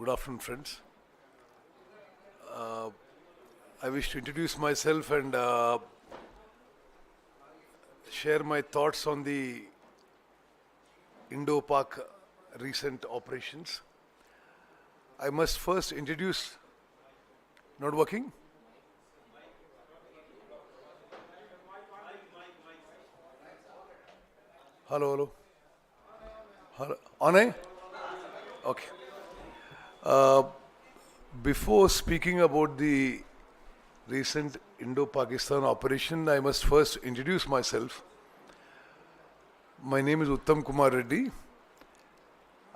Good afternoon, friends. I wish to introduce myself and share my thoughts on the Indo-Pak recent operations. I must first introduce. Not working? Hello, hello. Hello. On air? Okay. Before speaking about the recent Indo-Pakistan operation, I must first introduce myself. My name is Uttam Kumar Reddy.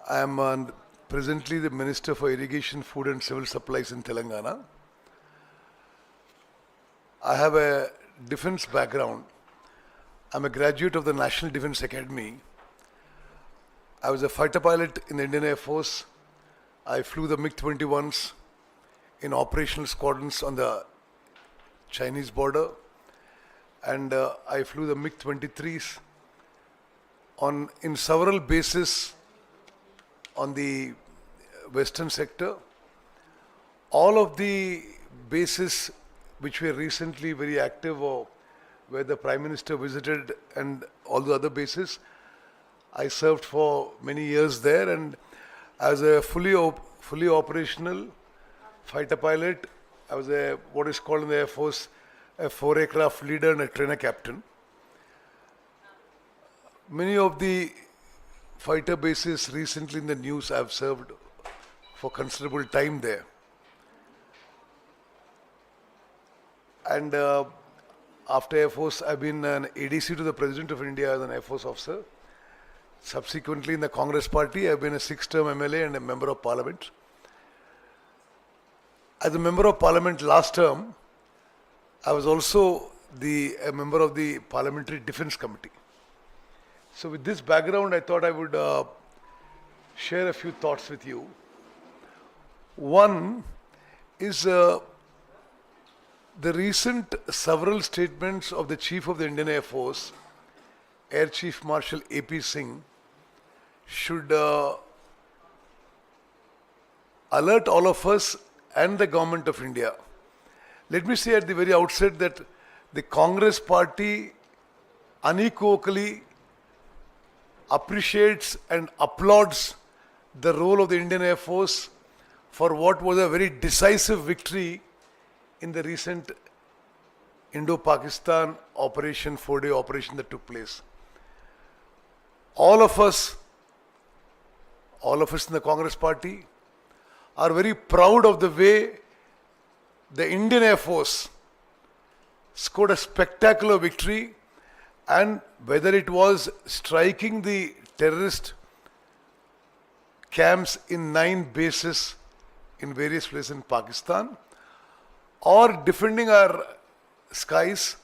I am presently the Minister for Irrigation, Food and Civil Supplies in Telangana. I have a defense background. I'm a graduate of the National Defense Academy. I was a fighter pilot in the Indian Air Force. I flew the MiG-21s in operational squadrons on the Chinese border, and I flew the MiG-23s in several bases on the western sector. All of the bases which were recently very active or where the Prime Minister visited and all the other bases, I served for many years there, and as a fully operational fighter pilot, I was what is called in the Air Force a 4 aircraft leader and a trainer captain. Many of the fighter bases recently in the news I have served for considerable time there. And after Air Force, I've been an ADC to the President of India as an Air Force officer. Subsequently, in the Congress party, I've been a 6-term MLA and a Member of Parliament. As a Member of Parliament last term, I was also a member of the Parliamentary Defence Committee. So with this background, I thought I would share a few thoughts with you. One is the recent several statements of the Chief of the Indian Air Force, Air Chief Marshal A.P. Singh, should alert all of us and the Government of India. Let me say at the very outset that the Congress party unequivocally appreciates and applauds the role of the Indian Air Force for what was a very decisive victory in the recent Indo-Pakistan operation, 4-day operation that took place. All of us in the Congress party are very proud of the way the Indian Air Force scored a spectacular victory, and whether it was striking the terrorist camps in 9 bases in various places in Pakistan or defending our skies,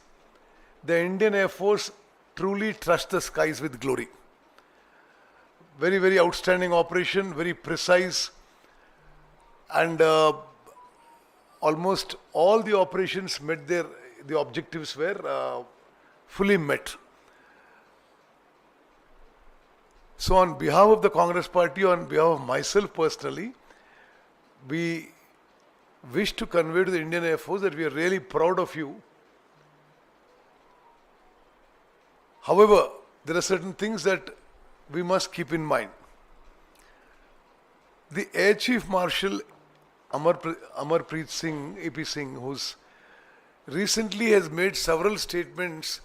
the Indian Air Force truly trusts the skies with glory. Very, very outstanding operation, very precise, and almost all the operations met the objectives were fully met. So on behalf of the Congress party, on behalf of myself personally, we wish to convey to the Indian Air Force that we are really proud of you. However, there are certain things that we must keep in mind. The Air Chief Marshal Amarpreet Singh, A.P. Singh, who's recently has made several statements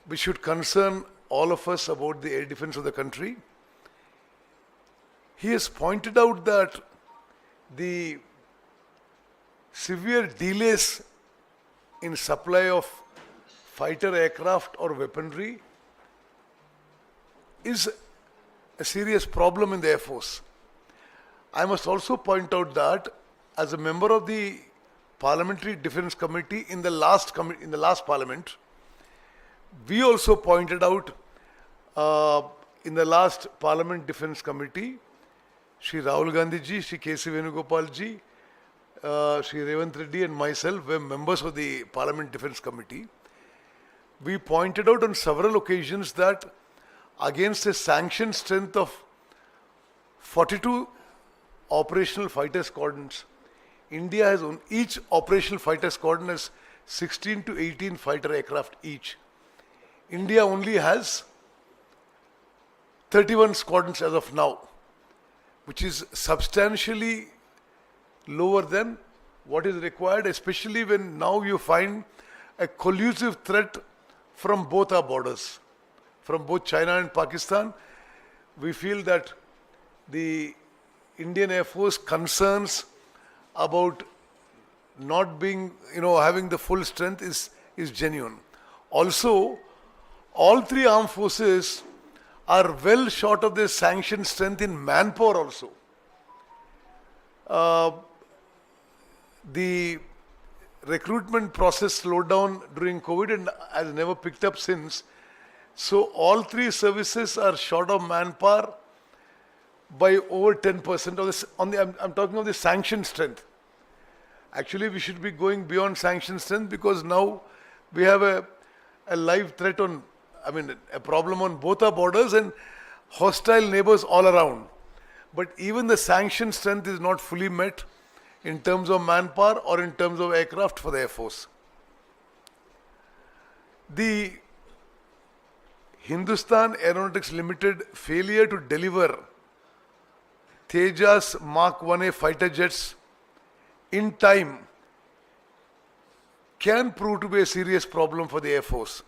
which should concern all of us about the air defense of the country. He has pointed out that the severe delays in supply of fighter aircraft or weaponry is a serious problem in the Air Force. I must also point out that as a member of the Parliamentary Defence Committee in the last Parliament, we also pointed out in the last Parliament Defence Committee, Shri Rahul Gandhi ji, Shri K.C. Venugopal ji, Shri Revant Reddy and myself were members of the Parliament Defence Committee. We pointed out on several occasions that against a sanctioned strength of 42 operational fighter squadrons. India has each operational fighter squadron has 16 to 18 fighter aircraft each. India only has 31 squadrons as of now, which is substantially lower than what is required, especially when now you find a collusive threat from both our borders, from both China and Pakistan. We feel that the Indian Air Force concerns about not being, having the full strength is genuine. Also, all three armed forces are well short of their sanctioned strength in manpower also. The recruitment process slowed down during COVID and has never picked up since. So all three services are short of manpower by over 10% of this. I'm talking of the sanctioned strength. Actually, we should be going beyond sanctioned strength because now we have a live threat a problem on both our borders and hostile neighbors all around. But even the sanctioned strength is not fully met in terms of manpower or in terms of aircraft for the Air Force. The Hindustan Aeronautics Limited failure to deliver Tejas Mark 1A fighter jets in time can prove to be a serious problem for the Air Force.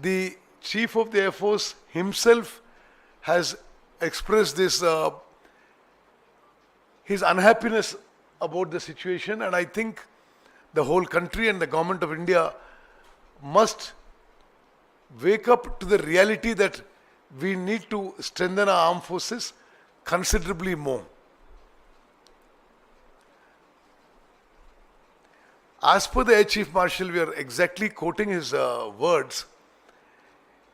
The Chief of the Air Force himself has expressed this his unhappiness about the situation, and I think the whole country and the government of India must wake up to the reality that we need to strengthen our armed forces considerably more. As per the Air Chief Marshal, we are exactly quoting his words.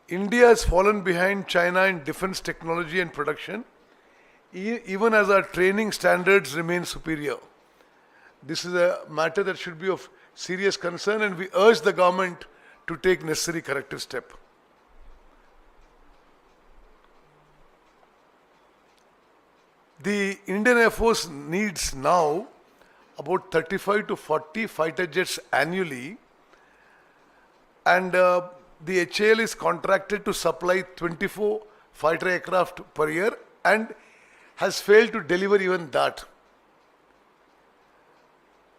India has fallen behind China in defense technology and production, even as our training standards remain superior. This is a matter that should be of serious concern, and we urge the government to take necessary corrective step. The Indian Air Force needs now about 35 to 40 fighter jets annually, and the HAL is contracted to supply 24 fighter aircraft per year and has failed to deliver even that.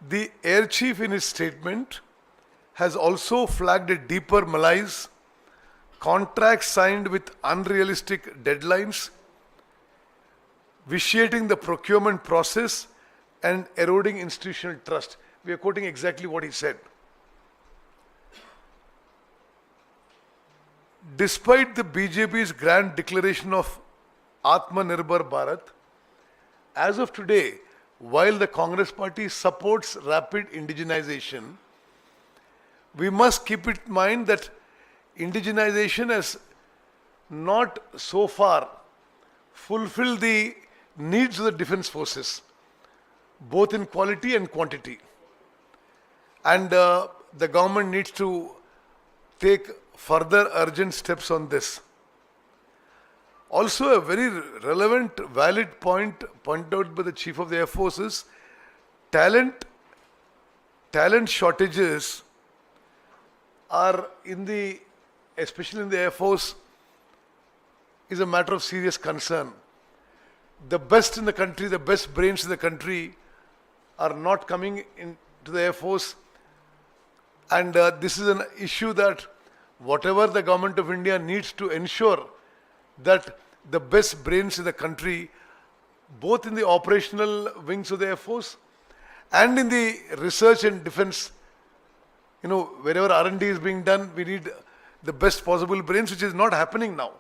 The Air Chief in his statement has also flagged a deeper malaise, contracts signed with unrealistic deadlines, vitiating the procurement process and eroding institutional trust. We are quoting exactly what he said. Despite the BJP's grand declaration of Atmanirbhar Bharat, as of today, while the Congress party supports rapid indigenization, we must keep in mind that indigenization has not so far fulfilled the needs of the defense forces, both in quality and quantity. And the government needs to take further urgent steps on this. Also, a very relevant, valid point pointed out by the Chief of the Air Force is talent shortages are especially in the Air Force, is a matter of serious concern. The best in the country, the best brains in the country are not coming into the Air Force, and this is an issue that whatever the government of India needs to ensure that the best brains in the country, both in the operational wings of the Air Force and in the research and defense, wherever R&D is being done, we need the best possible brains, which is not happening now.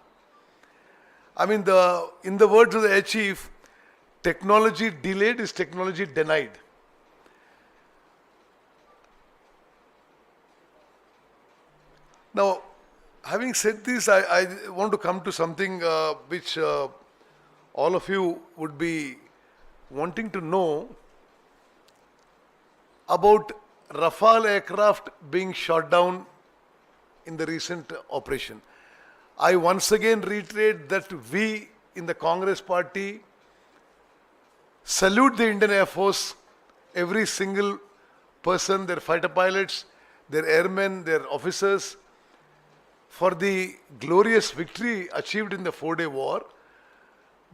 In the words of the Air Chief, technology delayed is technology denied. Now, having said this, I want to come to something which all of you would be wanting to know about Rafale aircraft being shot down in the recent operation. I once again reiterate that we in the Congress party salute the Indian Air Force, every single person, their fighter pilots, their airmen, their officers, for the glorious victory achieved in the 4-day war.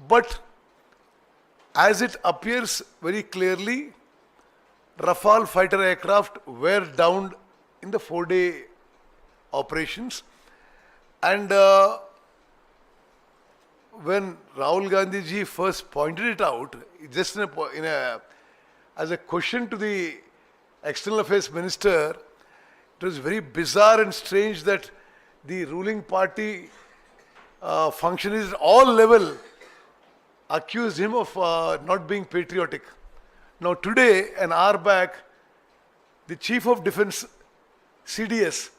But as it appears very clearly, Rafale fighter aircraft were downed in the 4-day operations. And when Rahul Gandhi ji first pointed it out, just as a question to the External Affairs Minister, it was very bizarre and strange that the ruling party functionaries at all level accused him of not being patriotic. Now today, an hour back, the Chief of Defence, CDS,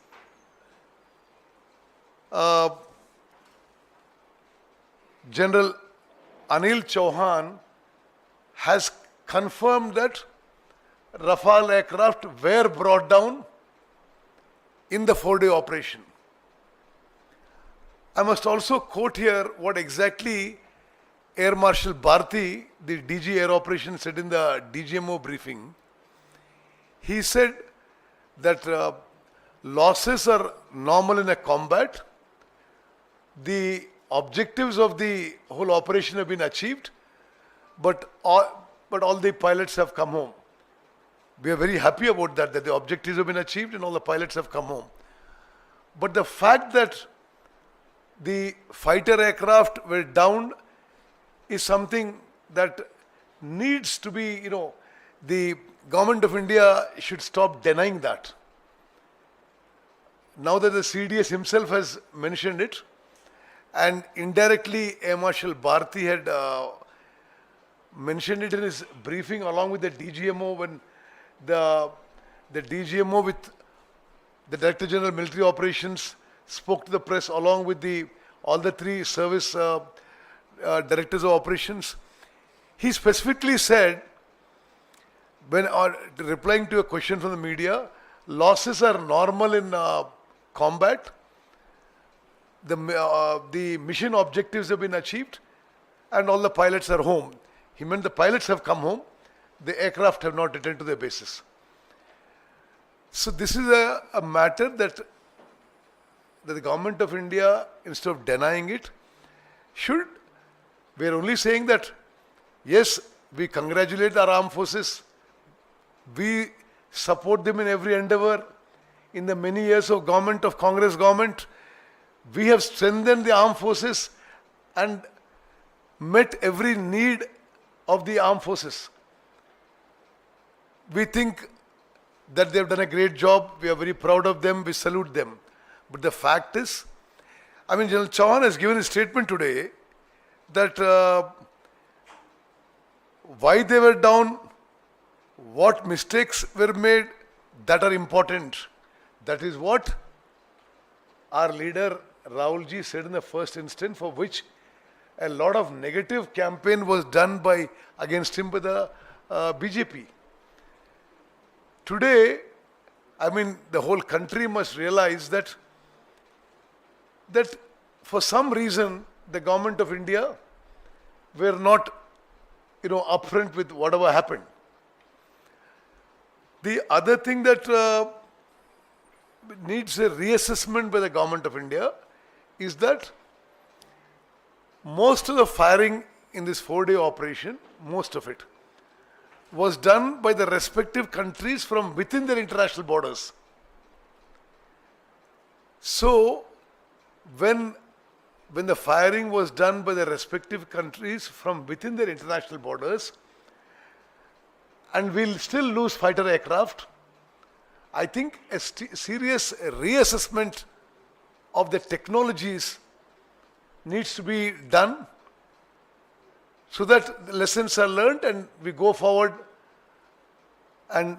General Anil Chauhan has confirmed that Rafale aircraft were brought down in the 4-day operation. I must also quote here what exactly Air Marshal Bharti, the DG Air Operations, said in the DGMO briefing. He said that losses are normal in a combat. The objectives of the whole operation have been achieved, but all the pilots have come home. We are very happy about that the objectives have been achieved and all the pilots have come home. But the fact that the fighter aircraft were downed is something that needs to be, the government of India should stop denying that. Now that the CDS himself has mentioned it, and indirectly Air Marshal Bharti had mentioned it in his briefing along with the DGMO, when the DGMO with the Director General Military Operations spoke to the press along with all the three service directors of operations. He specifically said, when replying to a question from the media, losses are normal in combat. The mission objectives have been achieved and all the pilots are home. He meant the pilots have come home, the aircraft have not returned to their bases. So this is a matter that the government of India, instead of denying it, we are only saying that, yes, we congratulate our armed forces, we support them in every endeavor. In the many years of Congress government, we have strengthened the armed forces and met every need of the armed forces. We think that they have done a great job. We are very proud of them. We salute them. But the fact is, General Chauhan has given a statement today that why they were down, what mistakes were made, that are important. That is what our leader Rahul ji said in the first instance, for which a lot of negative campaign was done against him by the BJP. Today, the whole country must realize that for some reason the government of India were not, upfront with whatever happened. The other thing that needs a reassessment by the government of India is that most of the firing in this 4-day operation, most of it, was done by the respective countries from within their international borders. So, when the firing was done by the respective countries from within their international borders, and we'll still lose fighter aircraft, I think a serious reassessment of the technologies needs to be done so that the lessons are learned and we go forward and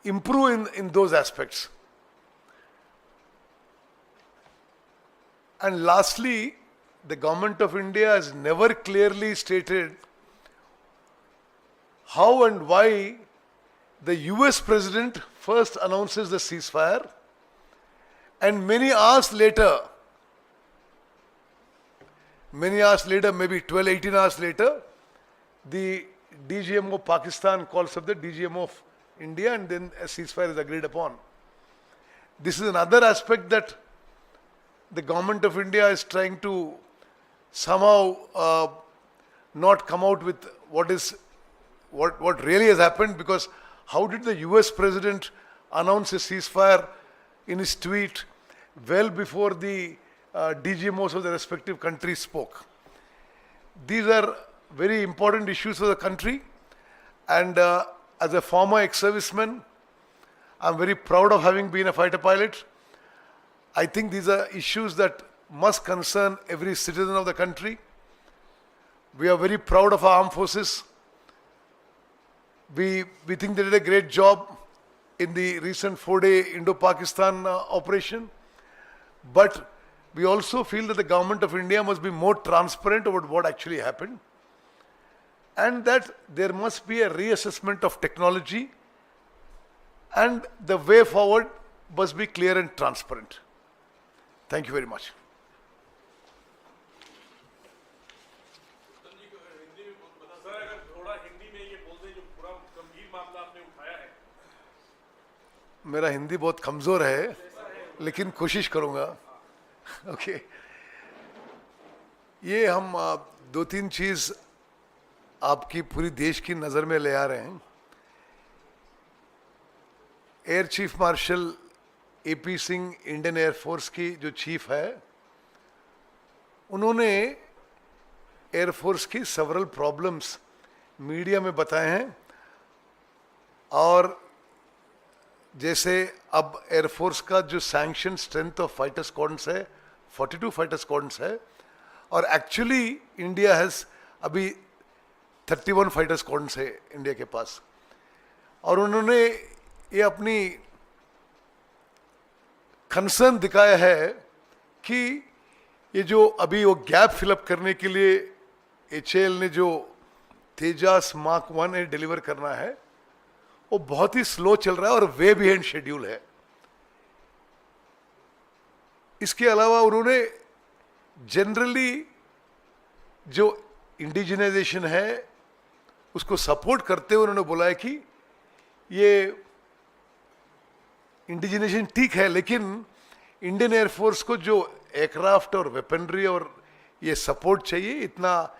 improve in those aspects. And lastly, the government of India has never clearly stated how and why the US president first announces the ceasefire and many hours later, maybe 12, 18 hours later, the DGM of Pakistan calls up the DGM of India, and then a ceasefire is agreed upon. This is another aspect that the government of India is trying to somehow not come out with what really has happened, because how did the US president announce a ceasefire in his tweet well before the DGMOs of the respective countries spoke? These are very important issues for the country, and as a former ex-serviceman, I'm very proud of having been a fighter pilot. I think these are issues that must concern every citizen of the country. We are very proud of our armed forces. We think they did a great job in the recent 4-day Indo-Pakistan operation. But we also feel that the government of India must be more transparent about what actually happened, and that there must be a reassessment of technology, and the way forward must be clear and transparent. Thank you very much. मेरा हिंदी बहुत कमजोर है, लेकिन कोशिश करूंगा. Okay, ये हम 2-3 चीज आपकी पूरी देश की नजर में ले आ रहे हैं. Air chief marshal AP Singh Indian air force की जो चीफ है, उन्होंने एयरफोर्स की सेवरल प्रॉब्लम्स मीडिया में बताए हैं. और जैसे अब एयरफोर्स का जो sanction strength of fighter squadrons है 42 फाइटर स्क्वाड्रन्स है, और एक्चुअली इंडिया हैज अभी 31 फाइटर स्क्वाड्रन्स है इंडिया के पास. और उन्होंने ये अपनी कंसर्न दिखाया है कि ये जो अभी वो गैप फिलअप करने के लिए HAL ने जो तेजास मार्क 1 डिलीवर करना है, वो बहुत ही स्लो चल रहा है और वे बिहाइंड शेड्यूल है. इसके अलावा उन्होंने जनरली जो इंडिजिनाइजेशन है उसको सपोर्ट करते हुए उन्होंने बोला है कि ये इंडिजिनेशन ठीक है, लेकिन इंडियन एयरफोर्स को जो एयरक्राफ्ट और वेपनरी और ये सपोर्ट चाहिए, इतना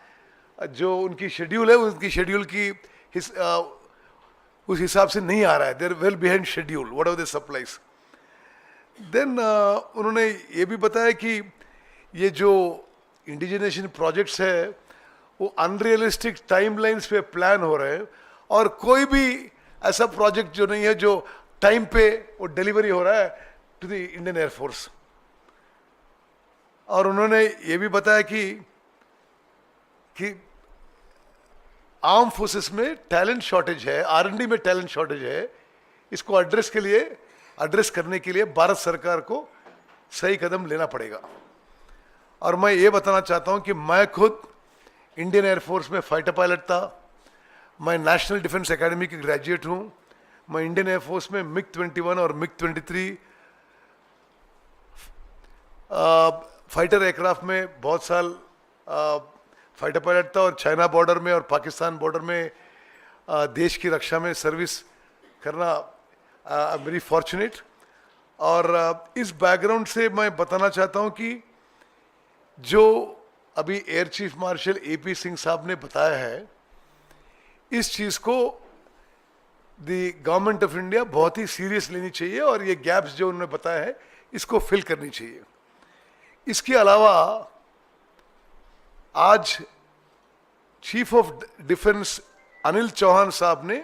जो उनकी शेड्यूल है उनकी शेड्यूल की उस हिसाब से नहीं आ रहा है. They're well behind schedule what are the supplies. देन उन्होंने ये भी बताया कि ये जो इंडिजिनेशन प्रोजेक्ट्स है वो अनरियलिस्टिक टाइमलाइंस पे प्लान हो रहे हैं, और कोई भी ऐसा प्रोजेक्ट जो नहीं है जो टाइम पे वो डिलीवरी हो रहा है टू द इंडियन एयरफोर्स. और उन्होंने ये भी बताया कि आर्म फोर्सेस में टैलेंट शॉर्टेज है, R&D में टैलेंट शॉर्टेज है. इसको एड्रेस करने के लिए भारत सरकार को सही कदम लेना पड़ेगा. और मैं ये बताना चाहता हूं कि मैं खुद इंडियन एयरफोर्स में फाइटर पायलट था. मैं नेशनल डिफेंस एकेडमी की ग्रेजुएट हूं. मैं इंडियन एयरफोर्स में MiG-21 और MiG-23 फाइटर एयरक्राफ्ट में बहुत साल फाइटर पायलट था, और चाइना बॉर्डर में और पाकिस्तान बॉर्डर में देश की रक्षा में सर्विस करना वेरी फॉर्चुनेट. और इस बैकग्राउंड से मैं बताना चाहता हूं कि जो अभी air chief marshal AP Singh साहब ने बताया है, इस चीज को द गवर्नमेंट ऑफ इंडिया बहुत ही सीरियस लेनी चाहिए, और ये गैप्स जो उन्होंने बताया है इसको फिल करनी चाहिए. इसके अलावा आज chief of defence Anil Chauhan साहब ने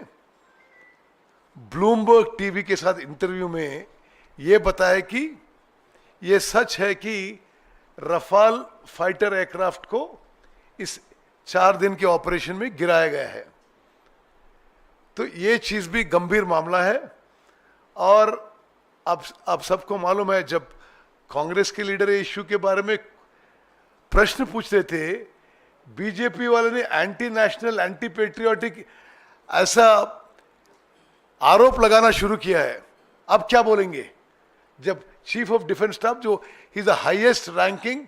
ब्लूमबर्ग टीवी के साथ इंटरव्यू में ये बताया कि ये सच है कि रफाल फाइटर एयरक्राफ्ट को इस 4 दिन के ऑपरेशन में गिराया गया है. तो ये चीज भी गंभीर मामला है. और आप सबको मालूम है, जब कांग्रेस के लीडर इश्यू के बारे में प्रश्न पूछते थे, बीजेपी वाले ने एंटी नेशनल, एंटी पेट्रियोटिक ऐसा आरोप लगाना शुरू किया है. अब क्या बोलेंगे जब चीफ ऑफ डिफेंस स्टाफ, जो he is the highest ranking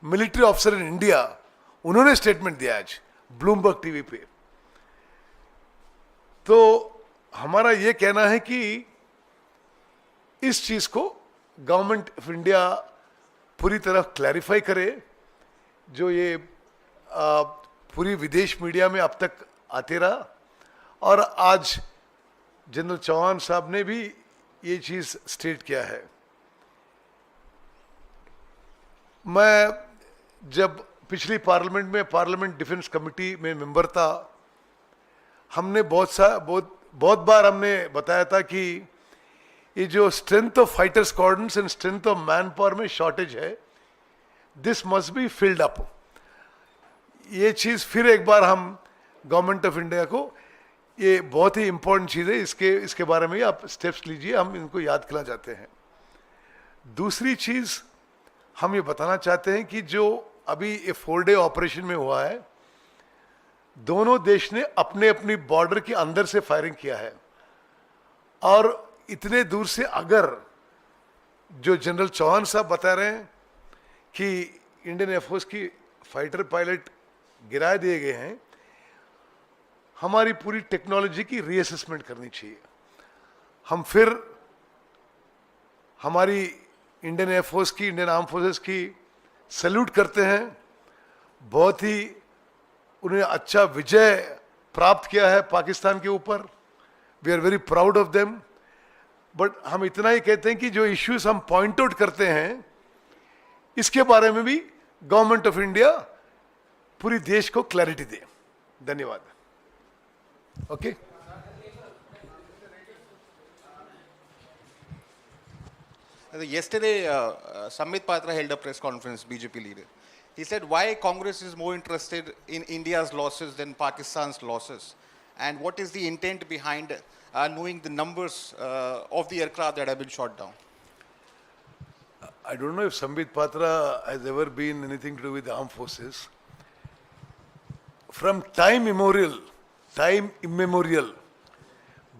military officer in India, उन्होंने स्टेटमेंट दिया आज ब्लूमबर्ग टीवी पे. तो हमारा ये कहना है कि इस चीज को गवर्नमेंट ऑफ इंडिया पूरी तरह क्लैरिफाई करे। जो ये पूरी विदेश मीडिया में अब तक आते रहा, और आज जनरल चौहान साहब ने भी ये चीज स्टेट किया है। मैं जब पिछली पार्लियामेंट में पार्लियामेंट डिफेंस कमेटी में मेंबर था, हमने बहुत बार हमने बताया था कि ये जो strength of fighter squadrons and strength of man power में शॉर्टेज है, this must be filled up. ये चीज फिर एक बार हम गवर्नमेंट ऑफ इंडिया को, ये बहुत ही इंपॉर्टेंट चीज है, इसके बारे में आप स्टेप्स लीजिए, हम इनको याद करना चाहते हैं। दूसरी चीज हम ये बताना चाहते हैं कि जो अभी ये 4-डे ऑपरेशन में हुआ है, दोनों देश ने अपने अपनी बॉर्डर के अंदर से फायरिंग किया है, और इतने दूर से अगर जो जनरल चौहान साहब बता रहे हैं कि इंडियन एयरफोर्स की फाइटर पायलट गिरा दिए गए हैं, हमारी पूरी टेक्नोलॉजी की रीअसेसमेंट करनी चाहिए। हम फिर हमारी इंडियन एयरफोर्स की, इंडियन आर्म फोर्सेस की सैल्यूट करते हैं। बहुत ही उन्हें अच्छा विजय प्राप्त किया है पाकिस्तान के ऊपर। We are very proud of them. But हम इतना ही कहते हैं कि जो इश्यूज हम पॉइंट आउट करते हैं, इसके बारे में भी गवर्नमेंट ऑफ इंडिया पूरी देश को क्लैरिटी दे। धन्यवाद। Okay Yesterday, Sambit Patra held a press conference, BJP leader. He said why Congress is more interested in India's losses than Pakistan's losses, and what is the intent behind knowing the numbers of the aircraft that have been shot down. I don't know if Sambit Patra has ever been anything to do with the armed forces. From time immemorial,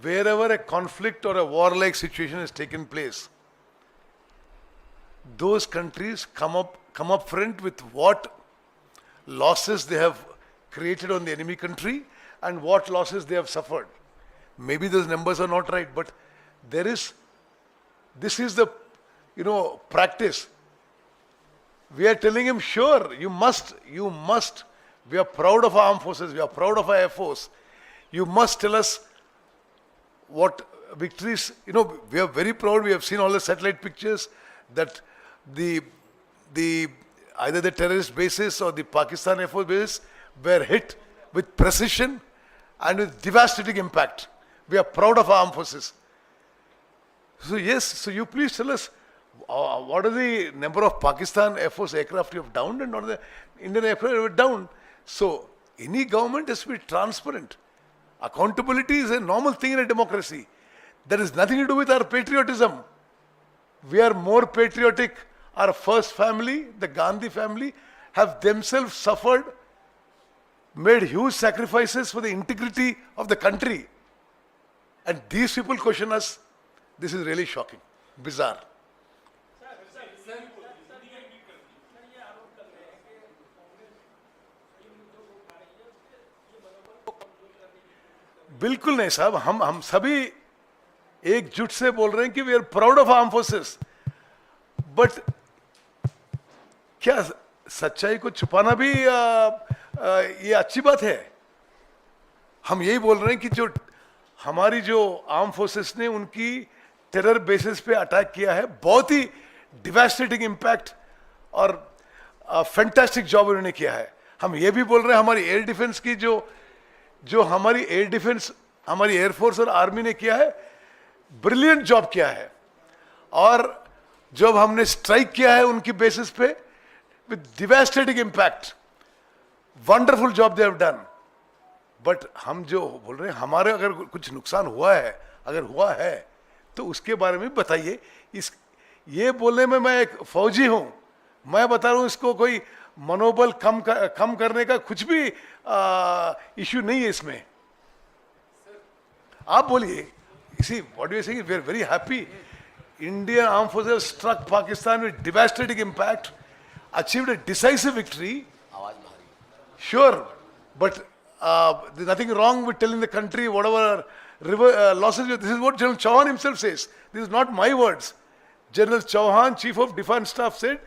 wherever a conflict or a warlike situation has taken place, those countries come up front with what losses they have created on the enemy country and what losses they have suffered. Maybe those numbers are not right, but this is the practice. We are telling him, sure, you must. We are proud of our armed forces. We are proud of our air force. You must tell us what victories. We are very proud. We have seen all the satellite pictures that either the terrorist bases or the Pakistan Air Force bases were hit with precision and with devastating impact. We are proud of our armed forces. So yes, so you please tell us what are the number of Pakistan Air Force aircraft you have downed and what are the Indian aircraft you have downed. So any government has to be transparent. Accountability is a normal thing in a democracy. That has nothing to do with our patriotism. We are more patriotic. Our first family, the Gandhi family, have themselves suffered, made huge sacrifices for the integrity of the country. And these people question us. This is really shocking, bizarre. बिल्कुल नहीं साहब, हम सभी एकजुट से बोल रहे हैं कि we are proud of arm forces. But क्या सच्चाई को छुपाना भी ये अच्छी बात है? हम यही बोल रहे हैं कि जो हमारी जो आर्म फोर्सेस ने उनकी टेरर बेसिस पे अटैक किया है, बहुत ही डिवास्टेटिंग इम्पैक्ट और फैंटास्टिक जॉब उन्होंने किया है। हम ये भी बोल रहे हैं हमारी एयर डिफेंस की जो हमारी एयर डिफेंस, हमारी एयरफोर्स और आर्मी ने किया है, ब्रिलियंट जॉब किया है। और जब हमने स्ट्राइक किया है उनकी बेसिस पे with devastating impact, wonderful job they have done. But हम जो बोल रहे हैं, हमारे अगर कुछ नुकसान हुआ है, अगर हुआ है तो उसके बारे में बताइए। ये बोलने में मैं एक फौजी हूं, मैं बता रहा हूं इसको कोई मनोबल कम करने का कुछ भी इश्यू नहीं है इसमें। आप बोलिए। See, what we are saying is we are very happy. Indian armed forces struck Pakistan with devastating impact, achieved a decisive victory. Sure, but there's nothing wrong with telling the country whatever losses. This is what General Chauhan himself says. This is not my words. General Chauhan, Chief of Defence Staff, said,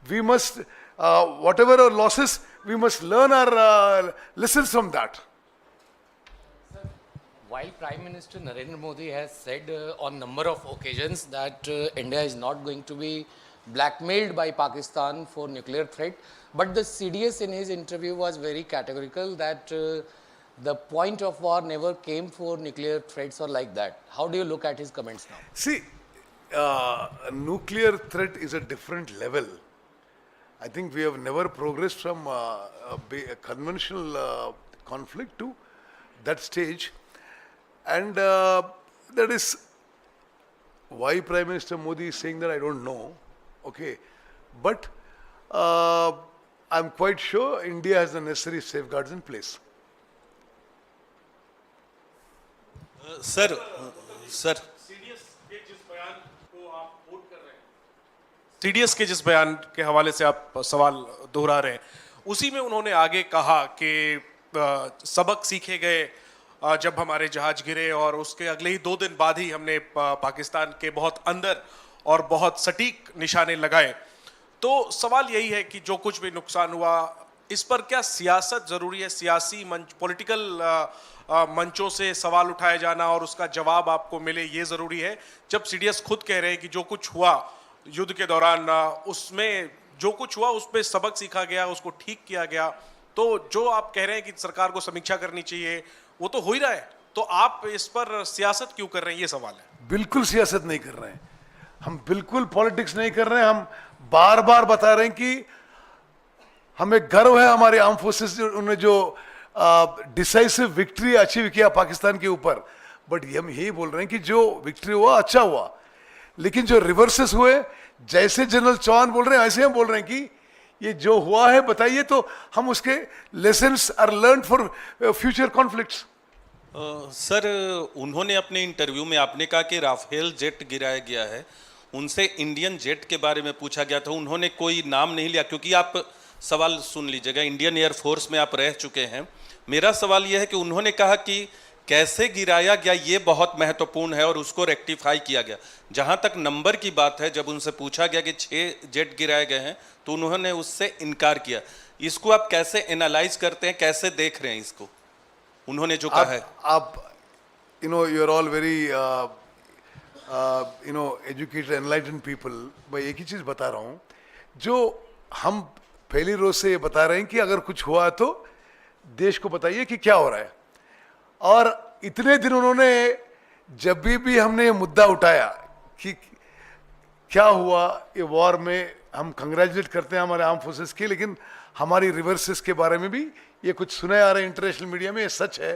we must, whatever our losses, we must learn our lessons from that. While Prime Minister Narendra Modi has said on number of occasions that India is not going to be blackmailed by Pakistan for nuclear threat, but the CDS in his interview was very categorical that the point of war never came for nuclear threats or like that. How do you look at his comments now? See, a nuclear threat is a different level. I think we have never progressed from a conventional conflict to that stage. And that is why Prime Minister Modi is saying that, I don't know. Okay. But I'm quite sure India has the necessary safeguards in place. Sir CDS के जिस बयान के हवाले से आप सवाल दोहरा रहे हैं, उसी में उन्होंने आगे कहा कि सबक सीखे गए जब हमारे जहाज गिरे और उसके अगले ही 2 दिन बाद ही हमने पाकिस्तान के बहुत अंदर और बहुत सटीक निशाने लगाए। तो सवाल यही है कि जो कुछ भी नुकसान हुआ, इस पर क्या सियासत जरूरी है? सियासी मंच, पॉलिटिकल मंचों से सवाल उठाया जाना और उसका जवाब आपको मिले, ये जरूरी है? जब सीडीएस खुद कह रहे हैं कि जो कुछ हुआ युद्ध के दौरान, उसमें जो कुछ हुआ उसमें सबक सीखा गया, उसको ठीक किया गया, तो जो आप कह रहे हैं कि सरकार को समीक्षा करनी चाहिए, वो तो हो ही रहा है। तो आप इस पर सियासत क्यों कर रहे हैं, ये सवाल है। बिल्कुल सियासत नहीं कर रहे हैं हम, बिल्कुल पॉलिटिक्स नहीं कर रहे हैं हम। बार बार बता रहे हैं कि हमें गर्व है हमारे आर्म फोर्सेस उन्होंने जो डिसाइसिव विक्ट्री अचीव किया पाकिस्तान के ऊपर। बट हम यही बोल रहे हैं कि जो विक्ट्री हुआ अच्छा हुआ, लेकिन जो रिवर्सेस हुए, जैसे जनरल चौहान बोल रहे हैं ऐसे हम बोल रहे हैं कि ये जो हुआ है बताइए, तो हम उसके lessons are learn for future conflicts. Sir, उन्होंने अपने इंटरव्यू में आपने कहा कि राफेल जेट गिराया गया है, उनसे इंडियन जेट के बारे में पूछा गया था, उन्होंने कोई नाम नहीं लिया। क्योंकि आप सवाल सुन लीजिएगा, इंडियन एयरफोर्स में आप रह चुके हैं। मेरा सवाल यह है कि उन्होंने कहा कि कैसे गिराया गया ये बहुत महत्वपूर्ण है और उसको रेक्टिफाई किया गया। जहां तक नंबर की बात है, जब उनसे पूछा गया कि 6 जेट गिराए गए हैं तो उन्होंने उससे इनकार किया। इसको आप कैसे एनालाइज करते हैं, कैसे देख रहे हैं इसको, उन्होंने जो कहा है? आप you are all very educated enlightened people. मैं एक ही चीज बता रहा हूं, जो हम पहली रोज से ये बता रहे हैं कि अगर कुछ हुआ तो देश को बताइए कि क्या हो रहा है। और इतने दिन उन्होंने, जब भी हमने ये मुद्दा उठाया कि क्या हुआ ये वॉर में, हम कंग्रेचुलेट करते हैं हमारे आर्म फोर्सेस की, लेकिन हमारी रिवर्सेस के बारे में भी ये कुछ सुना आ रहा है इंटरनेशनल मीडिया में, ये सच है।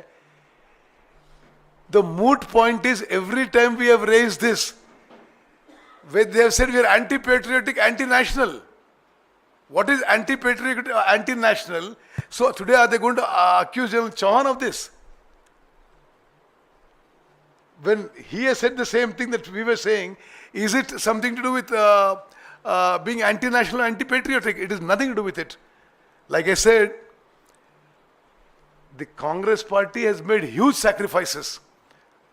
The moot point is every time we have raised this, when they have said we are anti-patriotic, anti-national. What is anti-patriotic, anti-national? So today are they going to accuse General Chauhan of this? When he has said the same thing that we were saying, is it something to do with being anti-national, anti-patriotic? It has nothing to do with it. Like I said, the Congress party has made huge sacrifices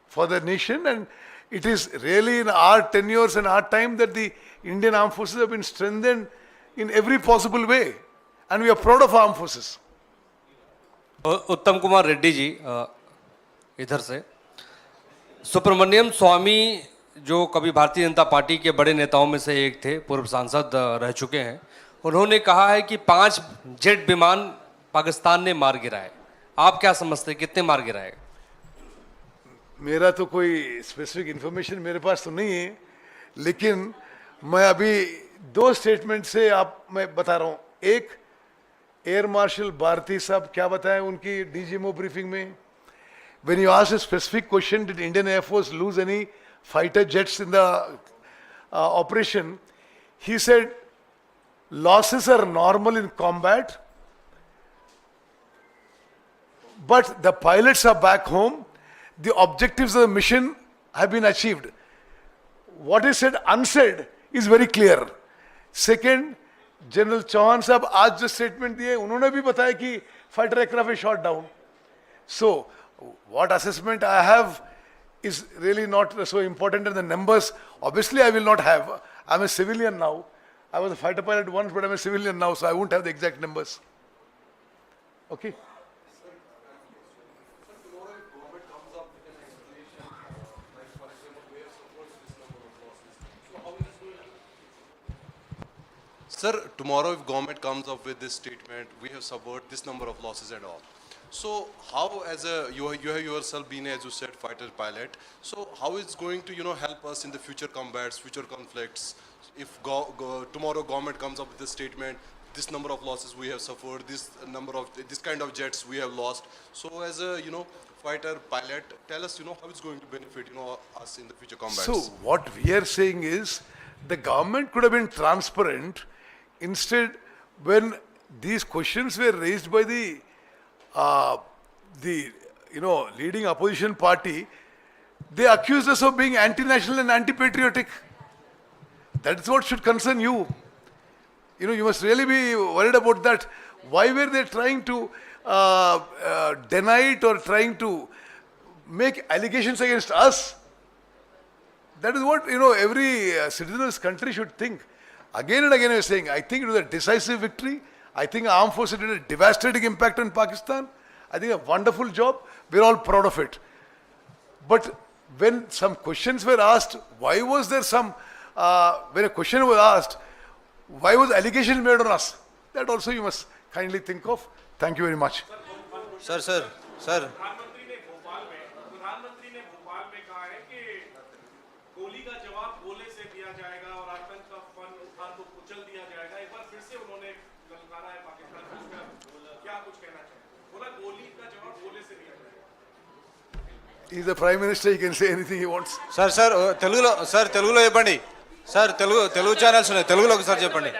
for the nation, and it is really in our tenures and our time that the Indian armed forces have been strengthened in every possible way, and we are proud of our armed forces. उत्तम कुमार रेड्डी जी इधर से, सुब्रमण्यम स्वामी जो कभी Bharatiya Janata party के बड़े नेताओं में से एक थे, पूर्व सांसद रह चुके हैं, उन्होंने कहा है कि 5 जेट विमान पाकिस्तान ने मार गिराए। आप क्या समझते हैं, कितने मार गिराए? मेरा तो कोई स्पेसिफिक इंफॉर्मेशन मेरे पास तो नहीं है, लेकिन मैं अभी 2 स्टेटमेंट से मैं बता रहा हूँ। एक, एयर मार्शल भारती साहब क्या बताएं उनकी डीजीएमओ ब्रीफिंग में, when you ask a specific question, did Indian Air Force lose any fighter jets in the operation, he said losses are normal in combat, but the pilots are back home, the objectives of the mission have been achieved. What is said unsaid is very clear. Second, general Chauhan साहब आज जो statement दिए, उन्होंने भी बताया कि fighter aircraft is shot down. So, what assessment I have is really not so important, and the numbers, obviously I will not have. I'm a civilian now. I was a fighter pilot once, but I'm a civilian now, so I won't have the exact numbers. Okay? Sir, tomorrow if government comes up with this statement, we have suffered this number of losses and all. So how, as a you have yourself been, as you said, fighter pilot. So how is going to help us in the future combats, future conflicts? If tomorrow government comes up with this statement, this number of losses we have suffered, this kind of jets we have lost. So as a fighter pilot, tell us how it's going to benefit us in the future combats. So, what we are saying is the government could have been transparent. Instead, when these questions were raised by the leading opposition party, they accused us of being anti-national and anti-patriotic. That is what should concern you. You must really be worried about that. Why were they trying to deny it or trying to make allegations against us? That is what every citizen of this country should think. Again and again I was saying, I think it was a decisive victory. I think our armed forces did a devastating impact on Pakistan. I think a wonderful job. We're all proud of it. But when some questions were asked, why was there when a question was asked, why was allegation made on us? That also you must kindly think of. Thank you very much. Sir. प्रधानमंत्री ने भोपाल में कहा है कि गोली का जवाब गोले से दिया जाएगा और आतंक का फन उठा तो कुचल दिया जाएगा. एक बार फिर से उन्होंने ललकारा है पाकिस्तान को. क्या कुछ कहना चाहेंगे? बोला गोली का जवाब गोले से दिया जाएगा. He's the Prime Minister, he can say anything he wants. తెలుగులో చెప్పండి. సార్ తెలుగు ఛానల్స్ ఉన్నాయి, తెలుగులో ఒకసారి చెప్పండి.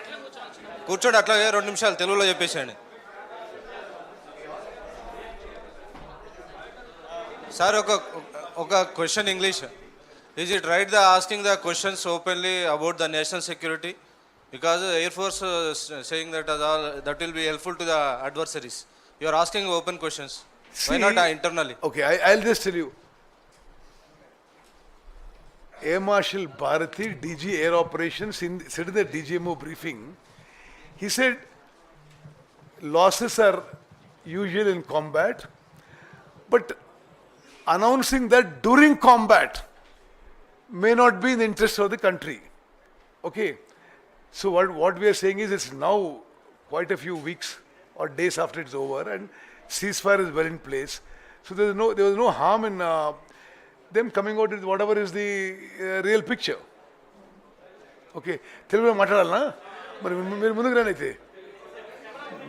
కూర్చోండి అట్లాగే 2 నిమిషాలు తెలుగులో చెప్పేసేయండి. సార్ ఒక question English. Is it right the asking the questions openly about the national security? Because the Air Force saying that that will be helpful to the adversaries. You are asking open questions. Why not internally? Okay, I'll just tell you. Air Marshal Bharati, DG Air Operations, said in the DGMO briefing, he said losses are usual in combat, but announcing that during combat may not be in the interest of the country. Okay, so what we are saying is it's now quite a few weeks or days after it's over and ceasefire is well in place. So there was no harm in them coming out with whatever is the real picture. Okay, తెలుగులో మాట్లాడాలనా? మరి మీరు ముందుకు రండి అయితే.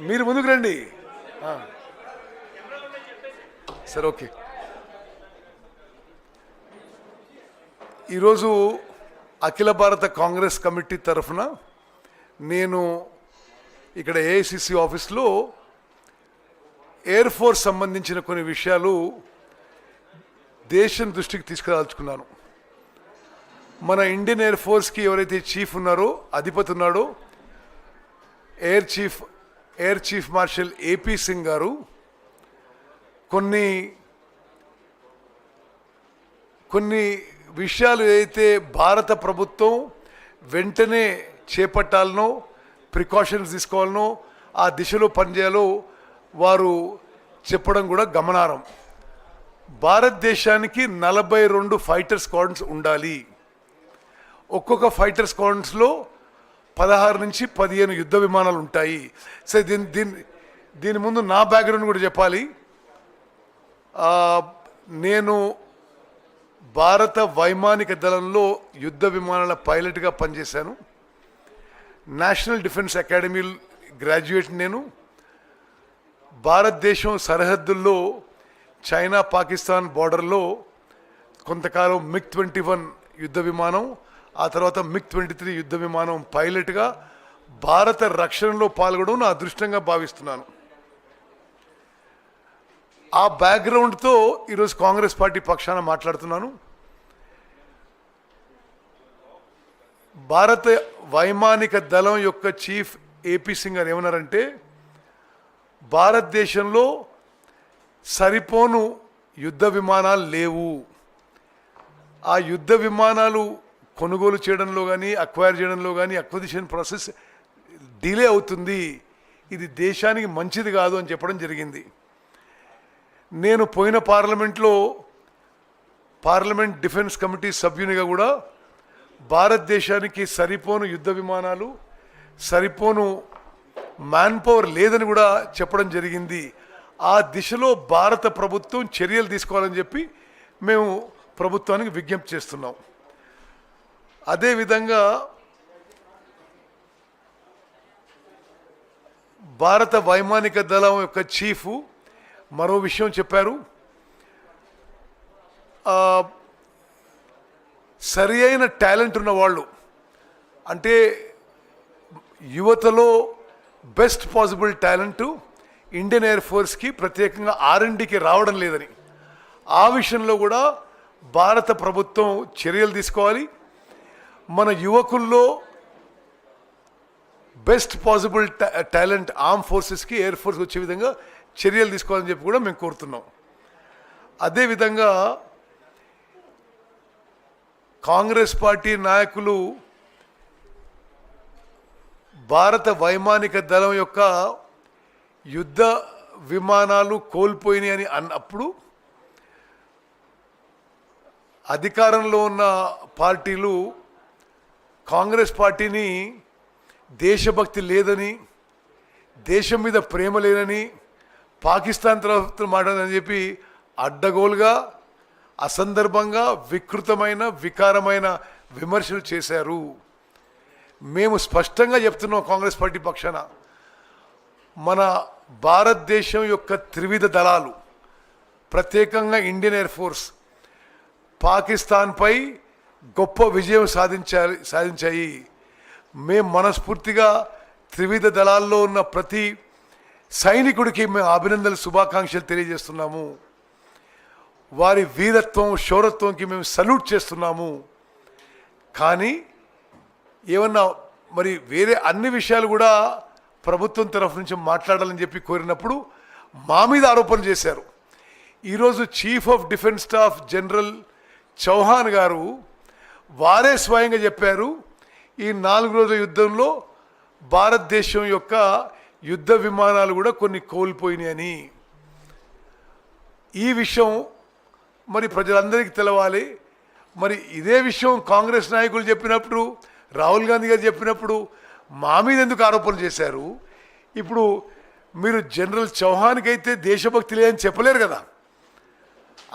మీరు ముందుకు రండి. సరే, ఓకే. ఈరోజు అఖిల భారత కాంగ్రెస్ కమిటీ తరఫున నేను ఇక్కడ ఏఐసిసి ఆఫీస్లో ఎయిర్ ఫోర్స్ సంబంధించిన కొన్ని విషయాలు దేశం దృష్టికి తీసుకురాల్చుకున్నాను. మన ఇండియన్ ఎయిర్ ఫోర్స్కి ఎవరైతే చీఫ్ ఉన్నారో, అధిపతి ఉన్నాడో, air chief marshal AP Singh గారు కొన్ని విషయాలు ఏదైతే భారత ప్రభుత్వం వెంటనే చేపట్టాలనో, ప్రికాషన్స్ తీసుకోవాలనో, ఆ దిశలో పనిచేయాలో వారు చెప్పడం కూడా గమనార్హం. భారతదేశానికి 42 ఫైటర్ స్క్వాడ్రన్స్ ఉండాలి. ఒక్కొక్క ఫైటర్ స్క్వాడ్రన్స్లో 16 నుంచి 15 యుద్ధ విమానాలు ఉంటాయి. సరే, దీని ముందు నా బ్యాక్గ్రౌండ్ కూడా చెప్పాలి. నేను భారత వైమానిక దళంలో యుద్ధ విమానాల పైలట్గా పనిచేశాను. నేషనల్ డిఫెన్స్ అకాడమీ గ్రాడ్యుయేట్ నేను. భారతదేశం సరిహద్దుల్లో చైనా పాకిస్తాన్ బార్డర్లో కొంతకాలం MiG-21 యుద్ధ విమానం, ఆ తర్వాత MiG-23 యుద్ధ విమానం పైలట్గా భారత రక్షణలో పాల్గొనడం నా అదృష్టంగా భావిస్తున్నాను. ఆ బ్యాక్గ్రౌండ్తో ఈరోజు కాంగ్రెస్ పార్టీ పక్షాన మాట్లాడుతున్నాను. భారత వైమానిక దళం యొక్క చీఫ్ ఏపీ సింగ్ గారు ఏమన్నారంటే, భారతదేశంలో సరిపోను యుద్ధ విమానాలు లేవు. ఆ యుద్ధ విమానాలు కొనుగోలు చేయడంలో కానీ అక్వైర్ చేయడంలో కానీ అక్విజిషన్ ప్రాసెస్ డిలే అవుతుంది. ఇది దేశానికి మంచిది కాదు అని చెప్పడం జరిగింది. నేను పోయిన పార్లమెంట్లో పార్లమెంట్ డిఫెన్స్ కమిటీ సభ్యునిగా కూడా భారతదేశానికి సరిపోను యుద్ధ విమానాలు, సరిపోను మ్యాన్ పవర్ లేదని కూడా చెప్పడం జరిగింది. ఆ దిశలో భారత ప్రభుత్వం చర్యలు తీసుకోవాలని చెప్పి మేము ప్రభుత్వానికి విజ్ఞప్తి చేస్తున్నాం. అదేవిధంగా భారత వైమానిక దళం యొక్క చీఫ్ మరో విషయం చెప్పారు. సరి అయిన టాలెంట్ ఉన్న వాళ్ళు, అంటే యువతలో best possible talent Indian air ఫోర్స్కి ప్రత్యేకంగా R&Dకి రావడం లేదని, ఆ విషయంలో కూడా భారత ప్రభుత్వం చర్యలు తీసుకోవాలి. మన యువకుల్లో బెస్ట్ పాసిబుల్ టాలెంట్ ఆర్మ్ ఫోర్సెస్కి, ఎయిర్ ఫోర్స్ వచ్చే విధంగా చర్యలు తీసుకోవాలని చెప్పి కూడా మేము కోరుతున్నాం. అదేవిధంగా కాంగ్రెస్ పార్టీ నాయకులు భారత వైమానిక దళం యొక్క యుద్ధ విమానాలు కోల్పోయినాయి అని అన్నప్పుడు అధికారంలో ఉన్న పార్టీలు కాంగ్రెస్ పార్టీని దేశభక్తి లేదని, దేశం మీద ప్రేమ లేదని, పాకిస్తాన్ తరఫున మాట్లాడదని చెప్పి అడ్డగోలుగా, అసందర్భంగా, వికృతమైన, వికారమైన విమర్శలు చేశారు. మేము స్పష్టంగా చెప్తున్నాం కాంగ్రెస్ పార్టీ పక్షాన, మన భారతదేశం యొక్క త్రివిధ దళాలు, ప్రత్యేకంగా ఇండియన్ ఎయిర్ ఫోర్స్ పాకిస్తాన్పై గొప్ప విజయం సాధించాయి. మేము మనస్ఫూర్తిగా త్రివిధ దళాల్లో ఉన్న ప్రతి సైనికుడికి మేము అభినందనలు, శుభాకాంక్షలు తెలియజేస్తున్నాము. వారి వీరత్వం, శౌరత్వంకి మేము సల్యూట్ చేస్తున్నాము. కానీ ఏమన్నా మరి వేరే అన్ని విషయాలు కూడా ప్రభుత్వం తరఫు నుంచి మాట్లాడాలని చెప్పి కోరినప్పుడు మా మీద ఆరోపణలు చేశారు. ఈరోజు chief of defence staff general Chauhan గారు వారే స్వయంగా చెప్పారు, ఈ 4 రోజుల యుద్ధంలో భారతదేశం యొక్క యుద్ధ విమానాలు కూడా కొన్ని కోల్పోయినాయని. ఈ విషయం మరి ప్రజలందరికీ తెలవాలి. మరి ఇదే విషయం కాంగ్రెస్ నాయకులు చెప్పినప్పుడు, రాహుల్ గాంధీ గారు చెప్పినప్పుడు మా మీద ఎందుకు ఆరోపణలు చేశారు? ఇప్పుడు మీరు జనరల్ చౌహాన్కి అయితే దేశభక్తి లేదని చెప్పలేరు కదా.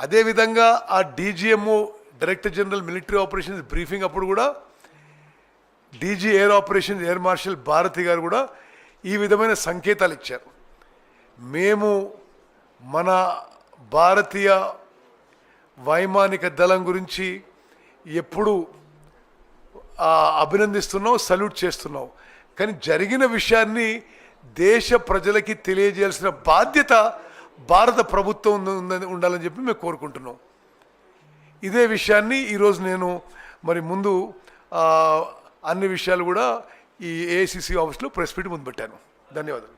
అదేవిధంగా ఆ DGMO director general military operations briefing అప్పుడు కూడా DG air operations air marshal Bharati గారు కూడా ఈ విధమైన సంకేతాలు ఇచ్చారు. మేము మన భారతీయ వైమానిక దళం గురించి ఎప్పుడు అభినందిస్తున్నాం, సల్యూట్ చేస్తున్నాం. కానీ జరిగిన విషయాన్ని దేశ ప్రజలకి తెలియజేయాల్సిన బాధ్యత భారత ప్రభుత్వం ఉండాలని చెప్పి మేము కోరుకుంటున్నాం. ఇదే విషయాన్ని ఈరోజు నేను మరి ముందు అన్ని విషయాలు కూడా ఈ AICC ఆఫీస్లో ప్రెస్ మీట్ ముందు పెట్టాను. ధన్యవాదాలు.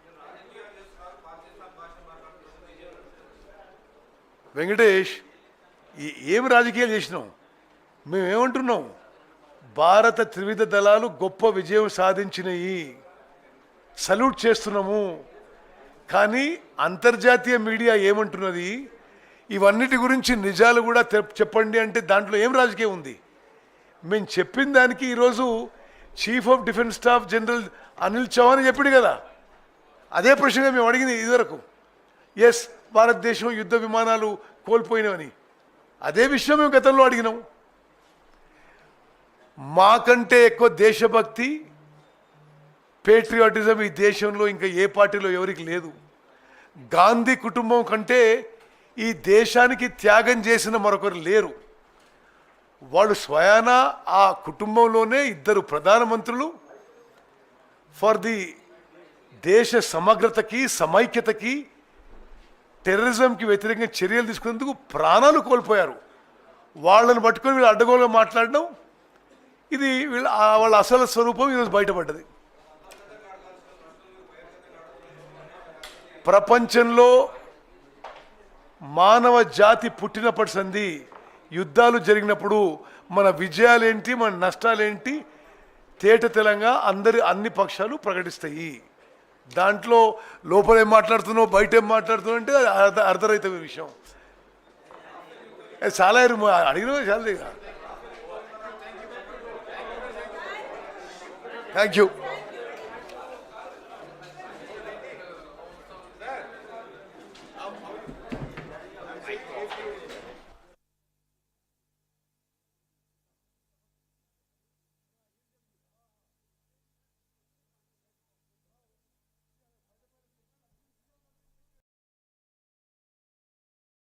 వెంకటేష్, ఏమి రాజకీయాలు చేసినాం? మేమేమంటున్నాం? భారత త్రివిధ దళాలు గొప్ప విజయం సాధించినవి, సల్యూట్ చేస్తున్నాము. కానీ అంతర్జాతీయ మీడియా ఏమంటున్నది? ఇవన్నిటి గురించి నిజాలు కూడా చెప్పండి అంటే దాంట్లో ఏం రాజకీయం ఉంది? మేము చెప్పిన దానికి ఈరోజు chief of defence staff general Anil Chauhan చెప్పాడు కదా, అదే ప్రశ్నగా మేము అడిగింది ఇదివరకు. ఎస్, భారతదేశం యుద్ధ విమానాలు కోల్పోయినవని అదే విషయం మేము గతంలో అడిగినాం. మాకంటే ఎక్కువ దేశభక్తి, పేట్రియాటిజం ఈ దేశంలో ఇంకా ఏ పార్టీలో ఎవరికి లేదు. గాంధీ కుటుంబం కంటే ఈ దేశానికి త్యాగం చేసిన మరొకరు లేరు. వాళ్ళు స్వయాన ఆ కుటుంబంలోనే 2 ప్రధానమంత్రులు ఫర్ ది దేశ సమగ్రతకి, సమైక్యతకి, టెర్రరిజంకి వ్యతిరేకంగా చర్యలు తీసుకునేందుకు ప్రాణాలు కోల్పోయారు. వాళ్ళని పట్టుకొని వీళ్ళు అడ్డగోలుగా మాట్లాడడం, ఇది వాళ్ళ అసలు స్వరూపం ఈరోజు బయటపడ్డది. మానవ జాతి పుట్టినప్పటి సంది యుద్ధాలు జరిగినప్పుడు మన విజయాలేంటి మన నష్టాలేంటి తేట తెలంగా అన్ని పక్షాలు ప్రకటిస్తాయి. దాంట్లో లోపల ఏం మాట్లాడుతున్నావు బయట ఏం మాట్లాడుతున్నావు అంటే అర్ధరహిత విషయం. చాలా అడిగిన చాలా. Thank you.